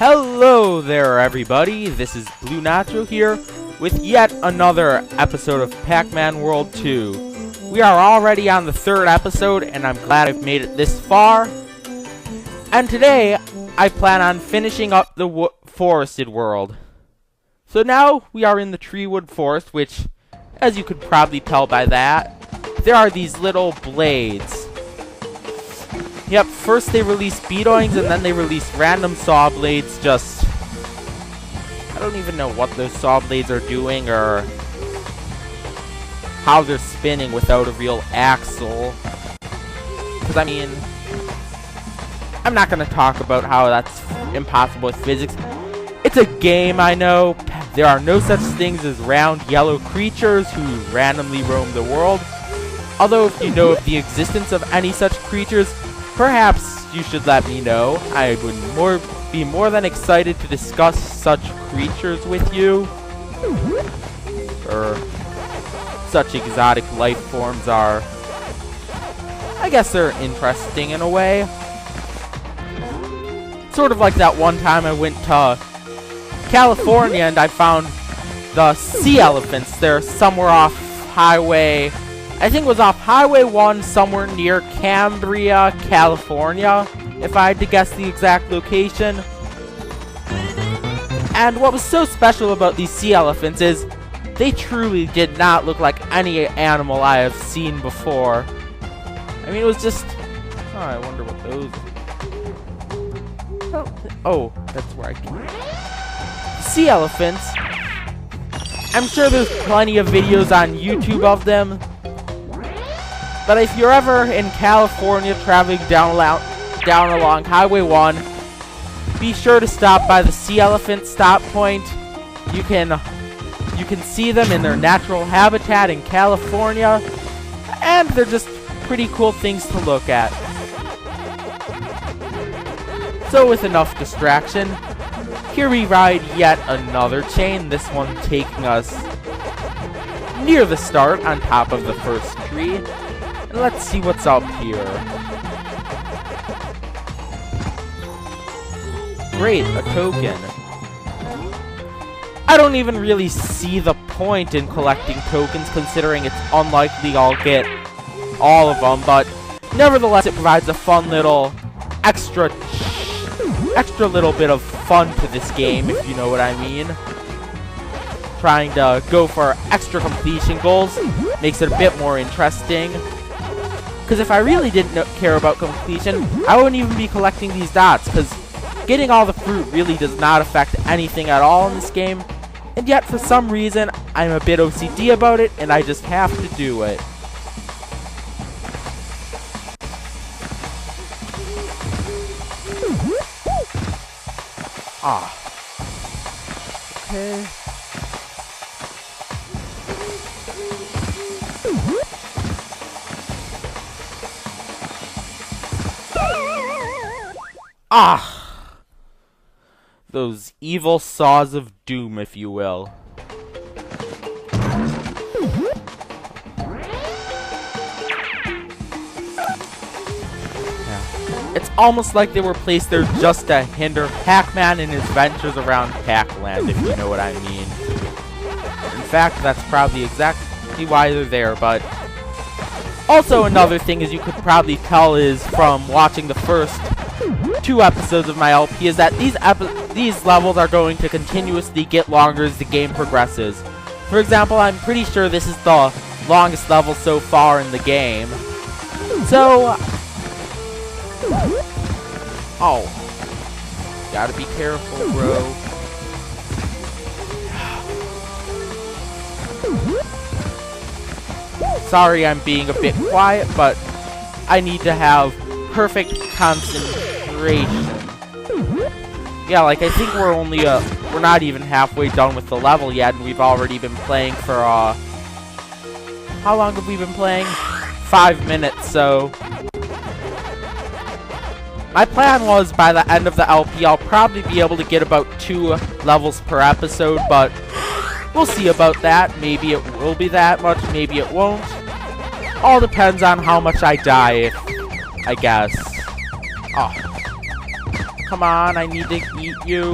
Hello there, everybody. This is Blue Nacho here with yet another episode of Pac-Man World 2. We are already on the third episode, and I'm glad I've made it this far. And today, I plan on finishing up the forested world. So now, we are in the treewood forest, which, as you could probably tell by that, there are these little blades. Yep, first they release beatoings, and then they release random saw blades. I don't even know what those saw blades are doing, or how they're spinning without a real axle. Because, I mean, I'm not going to talk about how that's impossible with physics. It's a game, I know. There are no such things as round yellow creatures who randomly roam the world. Although, if you know of the existence of any such creatures, perhaps you should let me know. I would be more than excited to discuss such creatures with you. Or such exotic life forms are, I guess they're interesting in a way. Sort of like that one time I went to California and I found the sea elephants. They're somewhere off highway, I think it was off Highway 1 somewhere near Cambria, California, if I had to guess the exact location. And what was so special about these sea elephants is they truly did not look like any animal I have seen before. I mean, it was just... Oh, I wonder what those... Oh, that's where I can... Sea elephants. I'm sure there's plenty of videos on YouTube of them. But if you're ever in California traveling down along Highway 1, be sure to stop by the sea elephant stop point. You can see them in their natural habitat in California, and they're just pretty cool things to look at. So with enough distraction, here we ride yet another chain, this one taking us near the start on top of the first tree. Let's see what's up here. Great, a token. I don't even really see the point in collecting tokens, considering it's unlikely I'll get all of them, but nevertheless it provides a fun little extra little bit of fun to this game, if you know what I mean. Trying to go for extra completion goals makes it a bit more interesting. Because if I really didn't care about completion, I wouldn't even be collecting these dots, because getting all the fruit really does not affect anything at all in this game, and yet for some reason, I'm a bit OCD about it, and I just have to do it. Ah. Okay. Ah! Those evil saws of doom, if you will. Yeah. It's almost like they were placed there just to hinder Pac-Man in his ventures around Pac-Land, if you know what I mean. In fact, that's probably exactly why they're there, but... Also, another thing, as you could probably tell, is from watching the first 2 episodes of my LP, is that these levels are going to continuously get longer as the game progresses. For example, I'm pretty sure this is the longest level so far in the game. So... Oh. Gotta be careful, bro. Sorry I'm being a bit quiet, but I need to have perfect concentration. Yeah, like I think we're only we're not even halfway done with the level yet, and we've already been playing for how long have we been playing? 5 minutes, so my plan was by the end of the LP I'll probably be able to get about 2 levels per episode, but we'll see about that. Maybe it will be that much, maybe it won't. All depends on how much I die, I guess. Oh. come on, I need to eat you.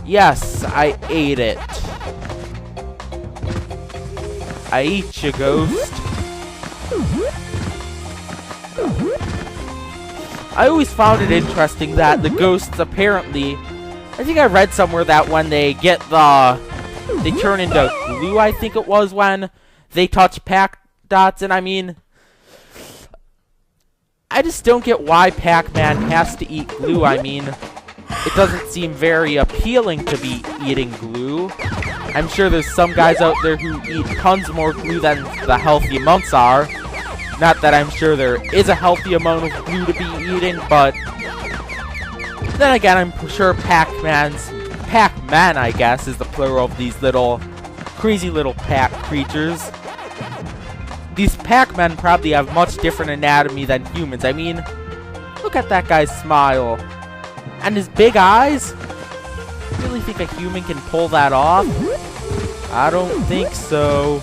Yes, I ate it. I eat you, ghost. I always found it interesting that the ghosts apparently, I think I read somewhere that when they get they turn into glue, I think it was, when they touch Pac-Dots, and I mean, I just don't get why Pac-Man has to eat glue. I mean, it doesn't seem very appealing to be eating glue. I'm sure there's some guys out there who eat tons more glue than the healthy amounts are. Not that I'm sure there is a healthy amount of glue to be eating, but then again, I'm sure Pac-Man, I guess, is the plural of these little, crazy little Pac creatures. These Pac-Men probably have much different anatomy than humans. I mean, look at that guy's smile. And his big eyes? You really think a human can pull that off? I don't think so.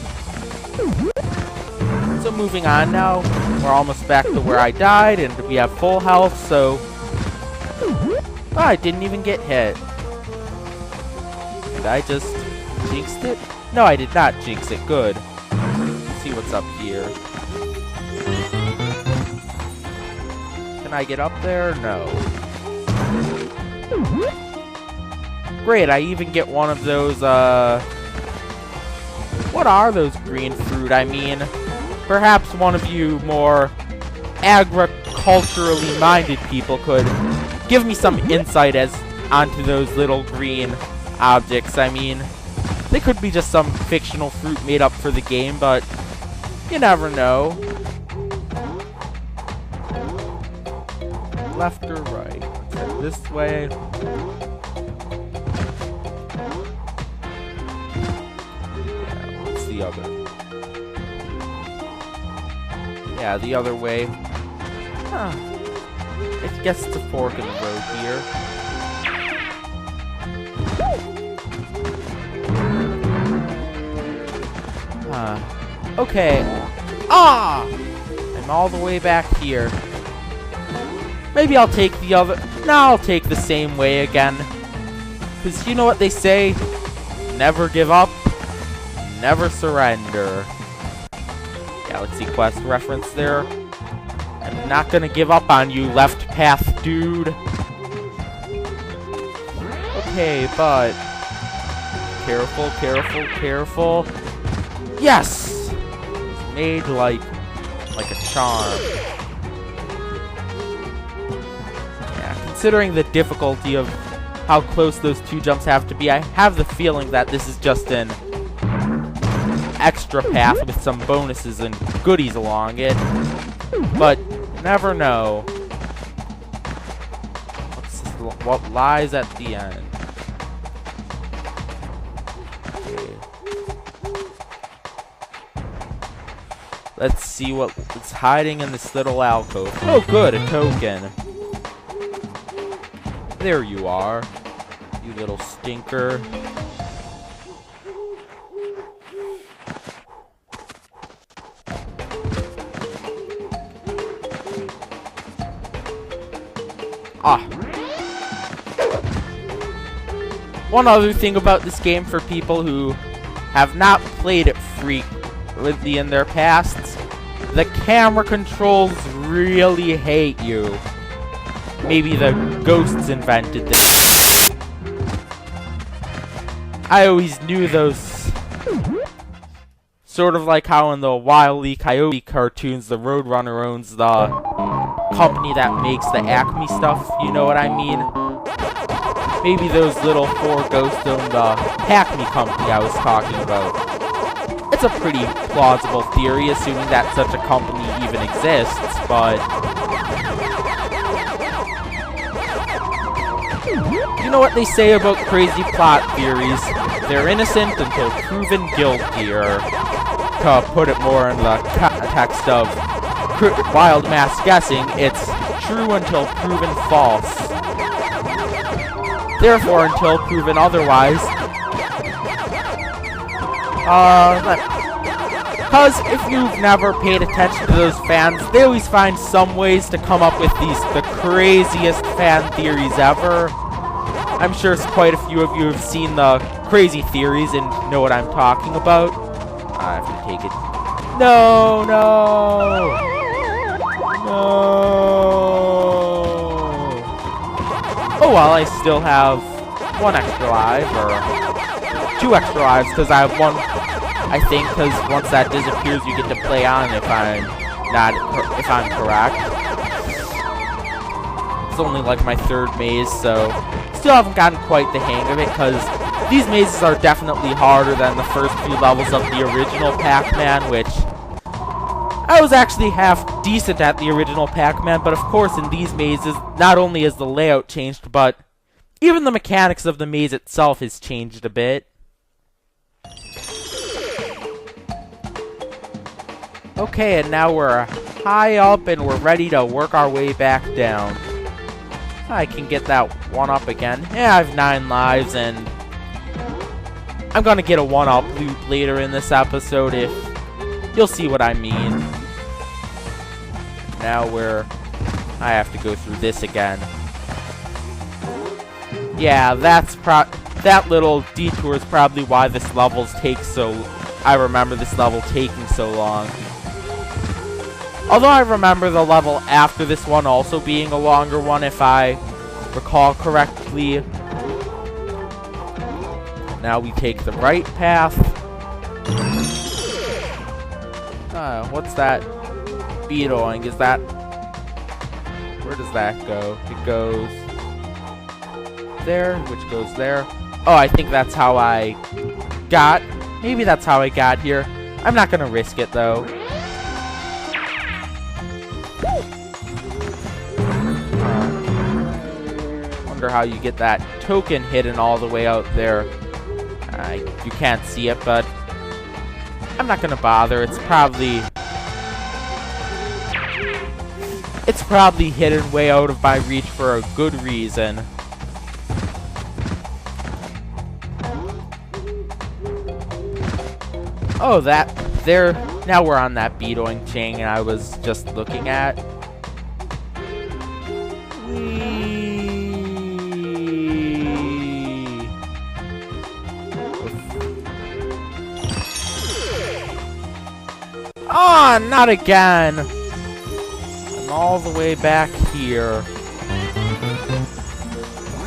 So moving on now, we're almost back to where I died, and we have full health, so... Oh, I didn't even get hit. Did I just jinx it? No, I did not jinx it. Good. Let's see what's up here. Can I get up there? No. Great, I even get one of those, what are those green fruit? I mean, perhaps one of you more agriculturally minded people could give me some insight onto those little green objects. I mean, they could be just some fictional fruit made up for the game, but you never know. Left or right? This way. Yeah, what's the other? Yeah, the other way. Huh. It gets the fork in the road here. Huh. Okay. Ah! I'm all the way back here. Maybe I'll take the other... No, I'll take the same way again. Because you know what they say? Never give up. Never surrender. Galaxy Quest reference there. I'm not gonna give up on you, left path dude. Okay, but... Careful, careful, careful. Yes! It's made like a charm. Considering the difficulty of how close those two jumps have to be, I have the feeling that this is just an extra path with some bonuses and goodies along it. But never know what lies at the end. Okay. Let's see what's hiding in this little alcove. Oh good, a token. There you are, you little stinker. Ah. One other thing about this game for people who have not played it frequently in their pasts, the camera controls really hate you. Maybe the ghosts invented this. I always knew those. Sort of like how in the Wile E. Coyote cartoons, the Roadrunner owns the company that makes the Acme stuff, you know what I mean? Maybe those little four ghosts own the Acme company I was talking about. It's a pretty plausible theory, assuming that such a company even exists, but... You know what they say about crazy plot theories? They're innocent until proven guilty, or to put it more in the context of wild mass guessing, it's true until proven false. Therefore, until proven otherwise, Because if you've never paid attention to those fans, they always find some ways to come up with the craziest fan theories ever. I'm sure quite a few of you have seen the crazy theories and know what I'm talking about. I have to take it. No, no! No! Oh well, I still have 1 extra life, or 2 extra lives, because I have 1, I think, because once that disappears, you get to play on if I'm correct. It's only like my 3rd maze, so still haven't gotten quite the hang of it, because these mazes are definitely harder than the first few levels of the original Pac-Man, which I was actually half decent at the original Pac-Man, but of course in these mazes, not only has the layout changed, but even the mechanics of the maze itself has changed a bit. Okay, and now we're high up and we're ready to work our way back down. I can get that 1-up again. Yeah, I have 9 lives, and I'm gonna get a 1-up loot later in this episode if you'll see what I mean. Now I have to go through this again. Yeah, that little detour is probably why this level's I remember this level taking so long. Although I remember the level after this one also being a longer one, if I recall correctly. Now we take the right path. What's that beetling? Is that... Where does that go? It goes there, which goes there. Oh, I think that's how I got... Maybe that's how I got here. I'm not gonna risk it, though. Wonder how you get that token hidden all the way out there. You can't see it, but I'm not gonna bother. It's probably hidden way out of my reach for a good reason. Oh, now we're on that beetling chain I was just looking at. Oh, not again! I'm all the way back here.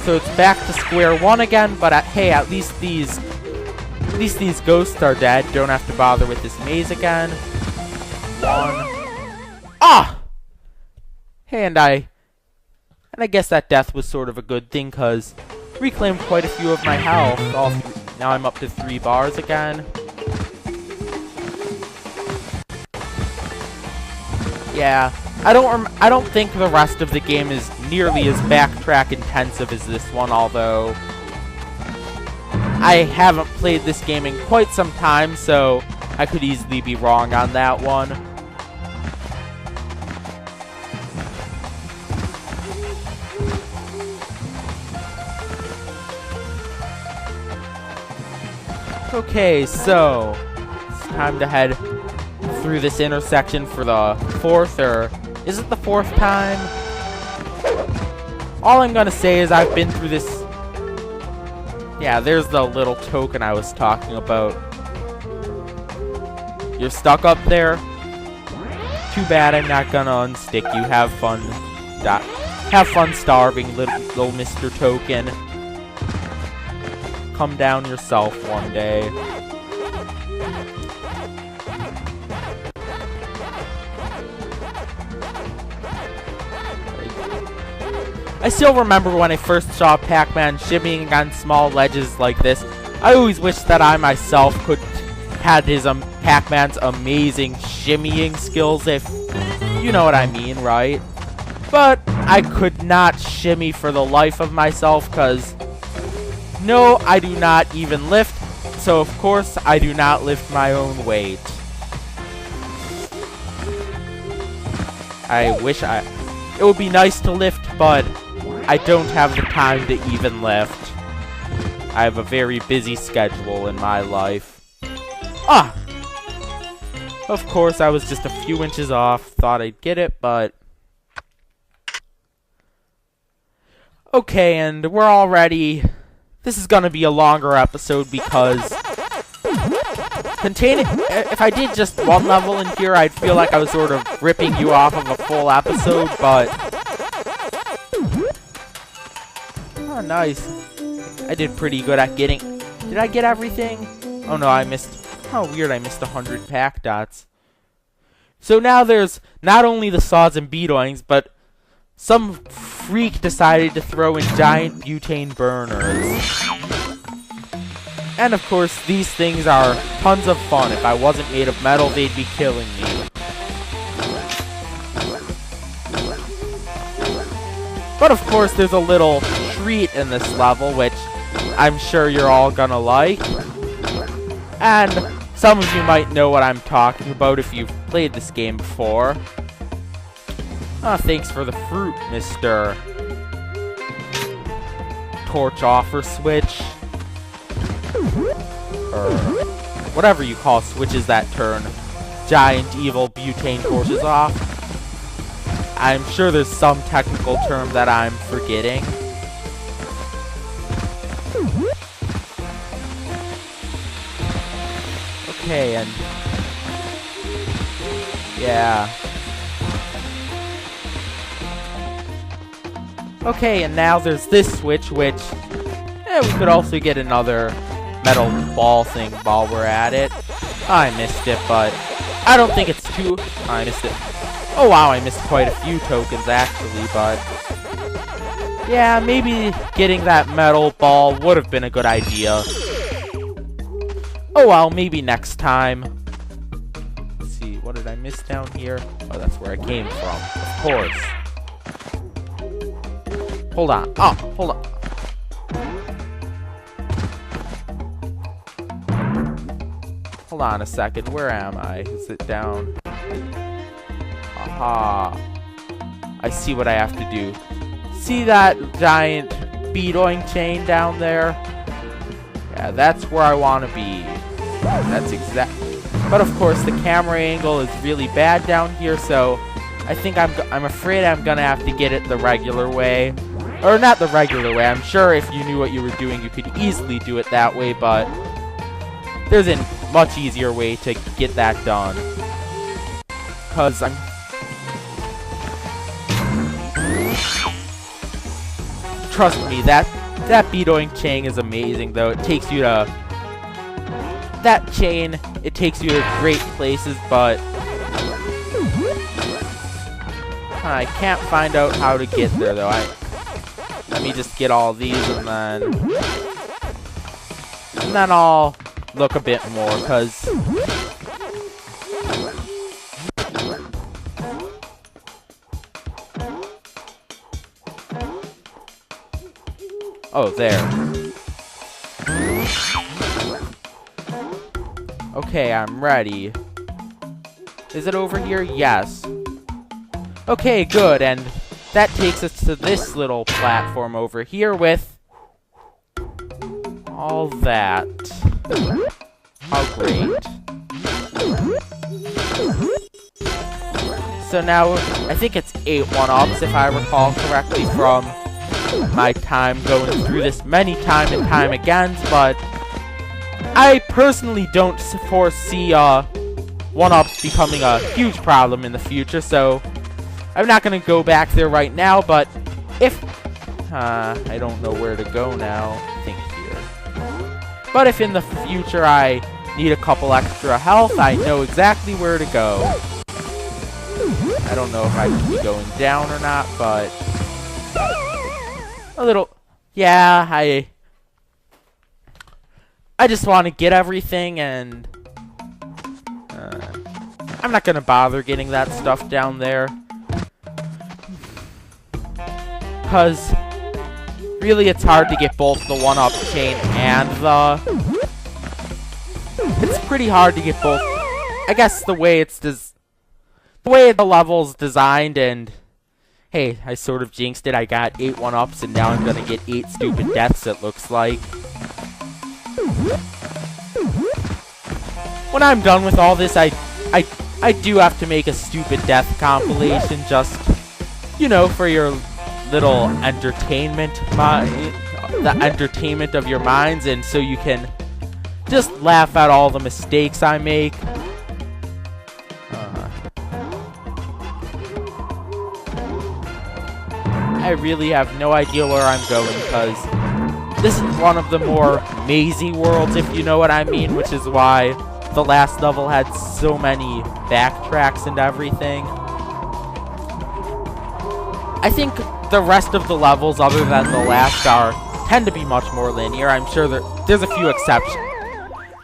So it's back to square one again, but hey, at least these ghosts are dead. Don't have to bother with this maze again. Ah! Hey, and I guess that death was sort of a good thing, cause reclaimed quite a few of my health. Now I'm up to 3 bars again. Yeah, I don't think the rest of the game is nearly as backtrack intensive as this one, although I haven't played this game in quite some time, so I could easily be wrong on that one. Okay, so it's time to head through this intersection for the 4th, or is it the 4th time? All I'm gonna say is I've been through this. Yeah, there's the little token I was talking about. You're stuck up there? Too bad, I'm not gonna unstick you. Have fun. Have fun starving, little Mr. Token. Come down yourself one day. I still remember when I first saw Pac-Man shimmying on small ledges like this. I always wished that I myself had his Pac-Man's amazing shimmying skills, if you know what I mean, right? But I could not shimmy for the life of myself, cause no, I do not even lift, so of course I do not lift my own weight. It would be nice to lift, but I don't have the time to even lift. I have a very busy schedule in my life. Ah! Of course, I was just a few inches off. Thought I'd get it, but... Okay, and we're all ready. This is gonna be a longer episode because... if I did just one level in here, I'd feel like I was sort of ripping you off of a full episode, but... Oh, nice. I did pretty good at getting... Did I get everything? Oh no, I missed... How weird, I missed 100 pack dots. So now there's not only the saws and beatoings, but some freak decided to throw in giant butane burners. And of course, these things are tons of fun. If I wasn't made of metal, they'd be killing me. But of course, there's a little treat in this level, which I'm sure you're all gonna like. And some of you might know what I'm talking about if you've played this game before. Oh, thanks for the fruit, Mr. Torch offer switch. Or whatever you call switches that turn giant evil butane torches off. I'm sure there's some technical term that I'm forgetting. Okay, and... yeah. Okay, and now there's this switch, which... we could also get another metal ball thing while we're at it. I missed it, but... I don't think it's too... I missed it. Oh wow, I missed quite a few tokens, actually, but... yeah, maybe getting that metal ball would have been a good idea. Oh well, maybe next time. Let's see, what did I miss down here? Oh, that's where I came from, of course. Hold on. Oh, hold on. Hold on a second. Where am I? Is it down? Aha. I see what I have to do. See that giant beatoing chain down there? Yeah, that's where I want to be. That's exactly. But of course, the camera angle is really bad down here, so I think I'm afraid I'm gonna have to get it the regular way. Or not the regular way. I'm sure if you knew what you were doing, you could easily do it that way, but there's a much easier way to get that done. Cause I'm... trust me, that beatoing chain is amazing, though. It takes you to... that chain, it takes you to great places, but... I can't find out how to get there, though. Let me just get all these, and then I'll look a bit more, because... oh, there. Okay, I'm ready. Is it over here? Yes. Okay, good, and that takes us to this little platform over here with all that. How great. So now, I think it's 8 1-ups if I recall correctly from my time going through this many time and time again, but I personally don't foresee 1-ups becoming a huge problem in the future, so I'm not going to go back there right now, but if... I don't know where to go now. I think here. But if in the future I need a couple extra health, I know exactly where to go. I don't know if I should be going down or not, but... a little... yeah, I just want to get everything, and... I'm not going to bother getting that stuff down there. Because really it's hard to get both the 1-up chain and the... it's pretty hard to get both. I guess the way it's the way the level's designed, and hey, I sort of jinxed it. I got 8 1-ups and now I'm gonna get 8 stupid deaths, it looks like. When I'm done with all this, I I do have to make a stupid death compilation just, you know, for your little entertainment, the entertainment of your minds, and so you can just laugh at all the mistakes I make. I really have no idea where I'm going, because this is one of the more mazy worlds, if you know what I mean, which is why the last level had so many backtracks and everything. I think the rest of the levels, other than the last, tend to be much more linear. I'm sure there's a few exceptions.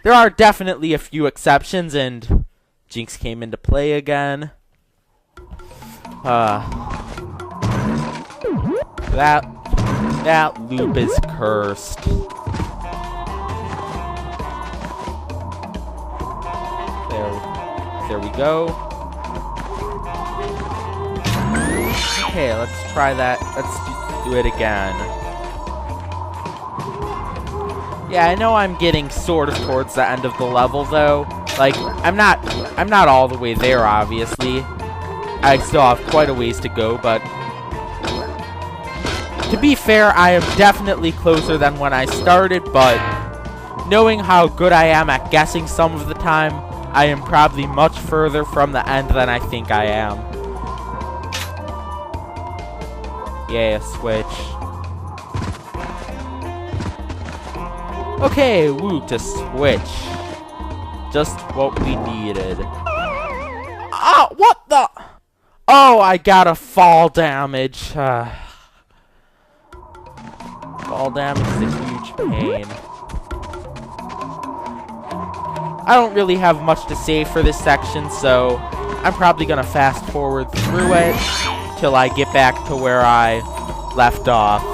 There are definitely a few exceptions, and Jinx came into play again. That loop is cursed. There we go. Okay, let's try that. Let's do it again. Yeah, I know I'm getting sort of towards the end of the level, though. Like, I'm not all the way there, obviously. I still have quite a ways to go, but to be fair, I am definitely closer than when I started, but knowing how good I am at guessing some of the time, I am probably much further from the end than I think I am. Yeah, switch. Okay, woo, to switch. Just what we needed. Ah, what the? Oh, I got a fall damage. Fall damage is a huge pain. I don't really have much to say for this section, so I'm probably gonna fast forward through it till I get back to where I left off.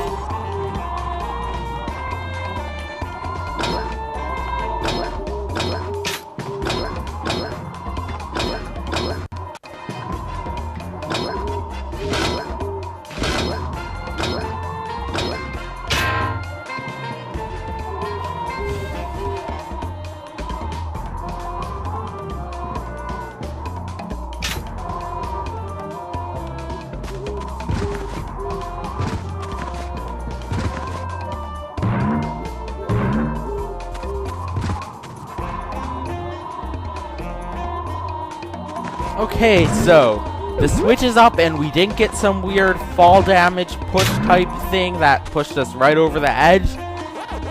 Okay, so the switch is up and we didn't get some weird fall damage push type thing that pushed us right over the edge.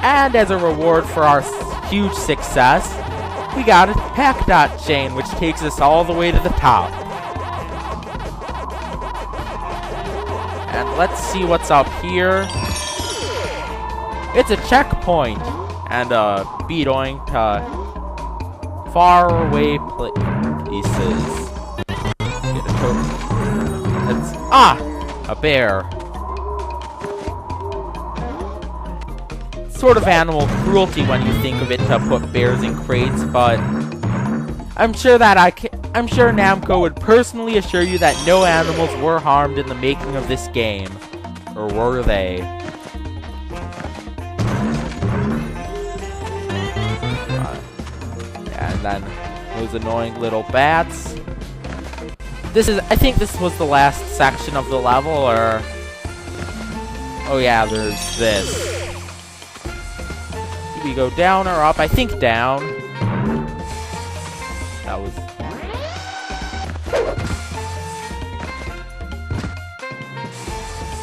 And as a reward for our huge success, we got a Pac-Dot chain, which takes us all the way to the top. And let's see what's up here. It's a checkpoint and a beatoing to faraway places. It's, a bear. Sort of animal cruelty when you think of it to put bears in crates, but I'm sure Namco would personally assure you that no animals were harmed in the making of this game. Or were they? And then those annoying little bats. I think this was the last section of the level, or... Oh yeah, there's this. Do we go down or up? I think down. That was...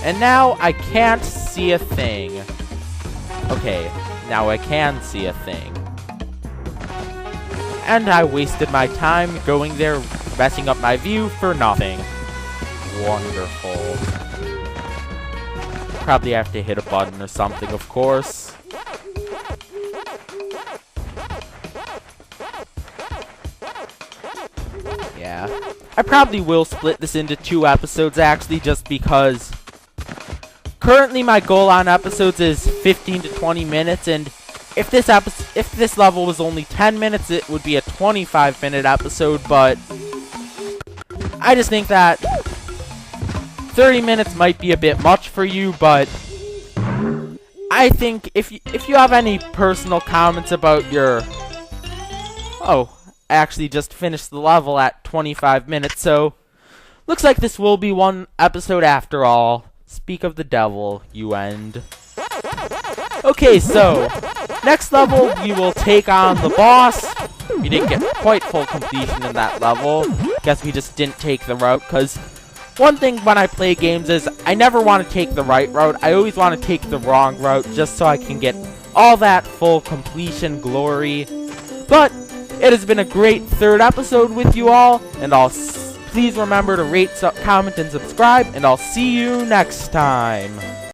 And now I can't see a thing. Okay, now I can see a thing. And I wasted my time going there, messing up my view for nothing. Wonderful. Probably have to hit a button or something, of course. Yeah. I probably will split this into 2 episodes, actually, just because currently my goal on episodes is 15 to 20 minutes, and if this level was only 10 minutes, it would be a 25-minute episode, but I just think that 30 minutes might be a bit much for you, but I think if you have any personal comments about your... Oh, I actually just finished the level at 25 minutes, so looks like this will be one episode after all. Speak of the devil, you end. Okay, so next level we will take on the boss. We didn't get quite full completion in that level. Guess we just didn't take the route, because one thing when I play games is I never want to take the right route. I always want to take the wrong route just so I can get all that full completion glory. But it has been a great third episode with you all, and please remember to rate, comment, and subscribe, and I'll see you next time.